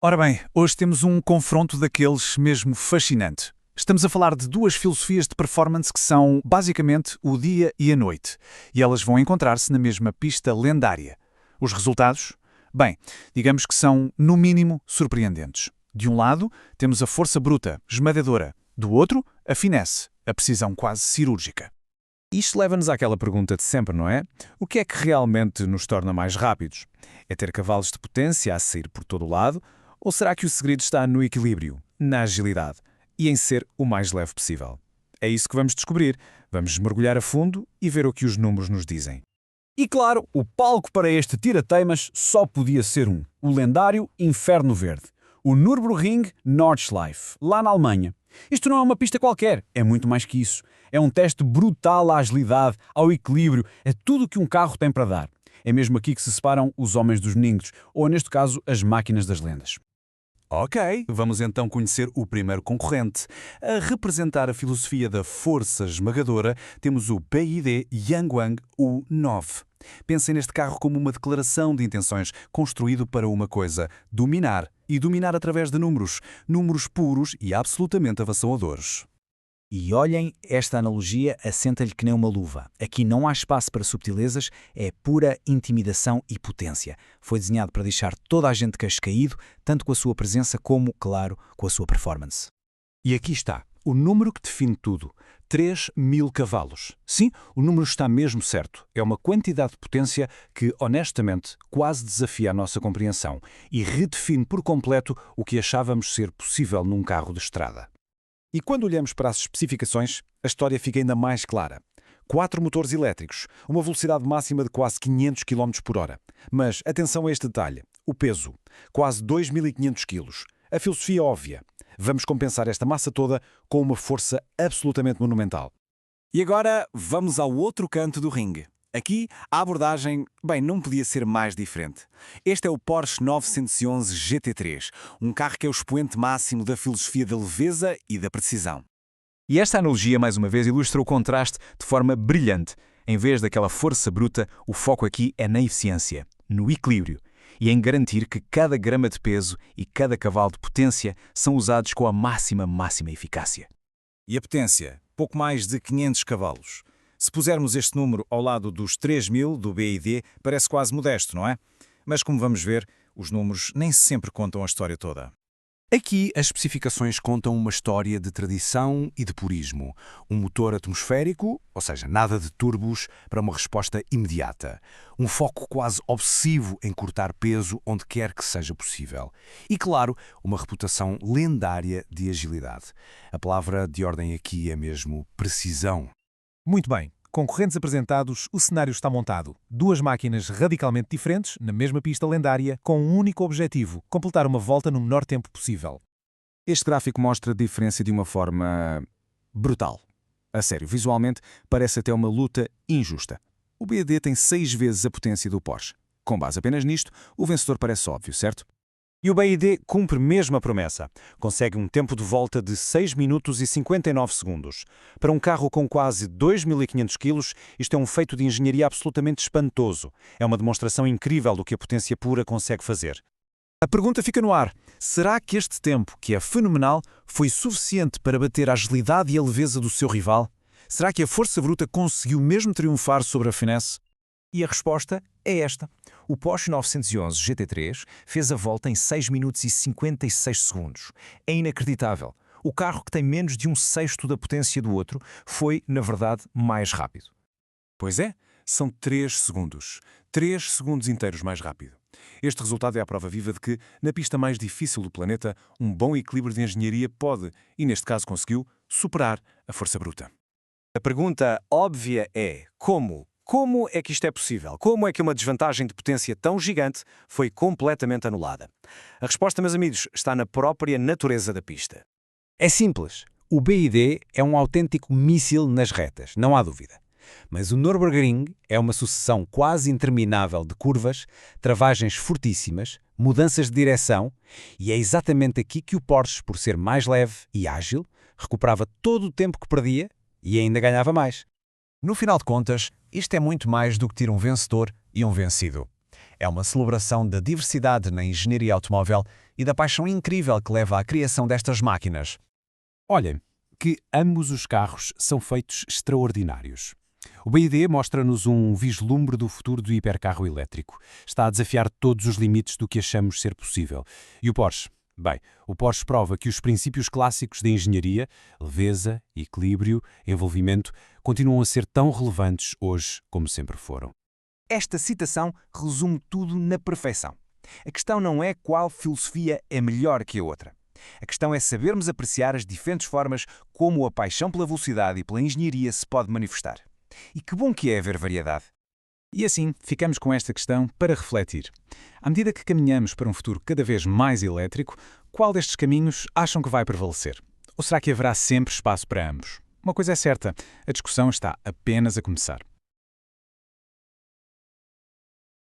Ora bem, hoje temos um confronto daqueles mesmo fascinante. Estamos a falar de duas filosofias de performance que são, basicamente, o dia e a noite. E elas vão encontrar-se na mesma pista lendária. Os resultados? Bem, digamos que são, no mínimo, surpreendentes. De um lado, temos a força bruta, esmagadora. Do outro, a finesse, a precisão quase cirúrgica. Isto leva-nos àquela pergunta de sempre, não é? O que é que realmente nos torna mais rápidos? É ter cavalos de potência a sair por todo o lado? Ou será que o segredo está no equilíbrio, na agilidade e em ser o mais leve possível? É isso que vamos descobrir. Vamos mergulhar a fundo e ver o que os números nos dizem. E claro, o palco para este tira-teimas só podia ser um: o lendário Inferno Verde, o Nürburgring Nordschleife, lá na Alemanha. Isto não é uma pista qualquer, é muito mais que isso. É um teste brutal à agilidade, ao equilíbrio, é tudo o que um carro tem para dar. É mesmo aqui que se separam os homens dos meningos, ou neste caso, as máquinas das lendas. Ok, vamos então conhecer o primeiro concorrente. A representar a filosofia da força esmagadora, temos o BYD Yangwang U9. Pensem neste carro como uma declaração de intenções, construído para uma coisa: dominar. E dominar através de números. Números puros e absolutamente avassaladores. E olhem, esta analogia assenta-lhe que nem uma luva. Aqui não há espaço para subtilezas, é pura intimidação e potência. Foi desenhado para deixar toda a gente queixo caído, tanto com a sua presença como, claro, com a sua performance. E aqui está, o número que define tudo. 3.000 cavalos. Sim, o número está mesmo certo. É uma quantidade de potência que, honestamente, quase desafia a nossa compreensão e redefine por completo o que achávamos ser possível num carro de estrada. E quando olhamos para as especificações, a história fica ainda mais clara. 4 motores elétricos, uma velocidade máxima de quase 500 km por hora. Mas atenção a este detalhe: o peso, quase 2.500 kg. A filosofia óbvia: vamos compensar esta massa toda com uma força absolutamente monumental. E agora vamos ao outro canto do ringue. Aqui, a abordagem, não podia ser mais diferente. Este é o Porsche 911 GT3, um carro que é o expoente máximo da filosofia da leveza e da precisão. E esta analogia, mais uma vez, ilustra o contraste de forma brilhante. Em vez daquela força bruta, o foco aqui é na eficiência, no equilíbrio e em garantir que cada grama de peso e cada cavalo de potência são usados com a máxima eficácia. E a potência? Pouco mais de 500 cavalos. Se pusermos este número ao lado dos 3.000 do BYD, parece quase modesto, não é? Mas como vamos ver, os números nem sempre contam a história toda. Aqui, as especificações contam uma história de tradição e de purismo. Um motor atmosférico, ou seja, nada de turbos, para uma resposta imediata. Um foco quase obsessivo em cortar peso onde quer que seja possível. E, claro, uma reputação lendária de agilidade. A palavra de ordem aqui é mesmo precisão. Muito bem. Concorrentes apresentados, o cenário está montado. Duas máquinas radicalmente diferentes, na mesma pista lendária, com um único objetivo: completar uma volta no menor tempo possível. Este gráfico mostra a diferença de uma forma brutal. A sério, visualmente, parece até uma luta injusta. O BYD tem 6 vezes a potência do Porsche. Com base apenas nisto, o vencedor parece óbvio, certo? E o BYD cumpre mesmo a promessa. Consegue um tempo de volta de 6 minutos e 59 segundos. Para um carro com quase 2.500 kg, isto é um feito de engenharia absolutamente espantoso. É uma demonstração incrível do que a potência pura consegue fazer. A pergunta fica no ar: será que este tempo, que é fenomenal, foi suficiente para bater a agilidade e a leveza do seu rival? Será que a força bruta conseguiu mesmo triunfar sobre a finesse? E a resposta é esta. O Porsche 911 GT3 fez a volta em 6 minutos e 56 segundos. É inacreditável. O carro, que tem menos de 1/6 da potência do outro, foi, na verdade, mais rápido. Pois é, são 3 segundos. 3 segundos inteiros mais rápido. Este resultado é a prova viva de que, na pista mais difícil do planeta, um bom equilíbrio de engenharia pode, e neste caso conseguiu, superar a força bruta. A pergunta óbvia é: como? Como é que isto é possível? Como é que uma desvantagem de potência tão gigante foi completamente anulada? A resposta, meus amigos, está na própria natureza da pista. É simples. O BYD é um autêntico míssil nas retas, não há dúvida. Mas o Nürburgring é uma sucessão quase interminável de curvas, travagens fortíssimas, mudanças de direção, e é exatamente aqui que o Porsche, por ser mais leve e ágil, recuperava todo o tempo que perdia e ainda ganhava mais. No final de contas, isto é muito mais do que ter um vencedor e um vencido. É uma celebração da diversidade na engenharia automóvel e da paixão incrível que leva à criação destas máquinas. Olhem, que ambos os carros são feitos extraordinários. O BYD mostra-nos um vislumbre do futuro do hipercarro elétrico. Está a desafiar todos os limites do que achamos ser possível. E o Porsche? Bem, o Porsche prova que os princípios clássicos de engenharia, leveza, equilíbrio, envolvimento, continuam a ser tão relevantes hoje como sempre foram. Esta citação resume tudo na perfeição. A questão não é qual filosofia é melhor que a outra. A questão é sabermos apreciar as diferentes formas como a paixão pela velocidade e pela engenharia se pode manifestar. E que bom que é haver variedade. E assim, ficamos com esta questão para refletir. À medida que caminhamos para um futuro cada vez mais elétrico, qual destes caminhos acham que vai prevalecer? Ou será que haverá sempre espaço para ambos? Uma coisa é certa, a discussão está apenas a começar.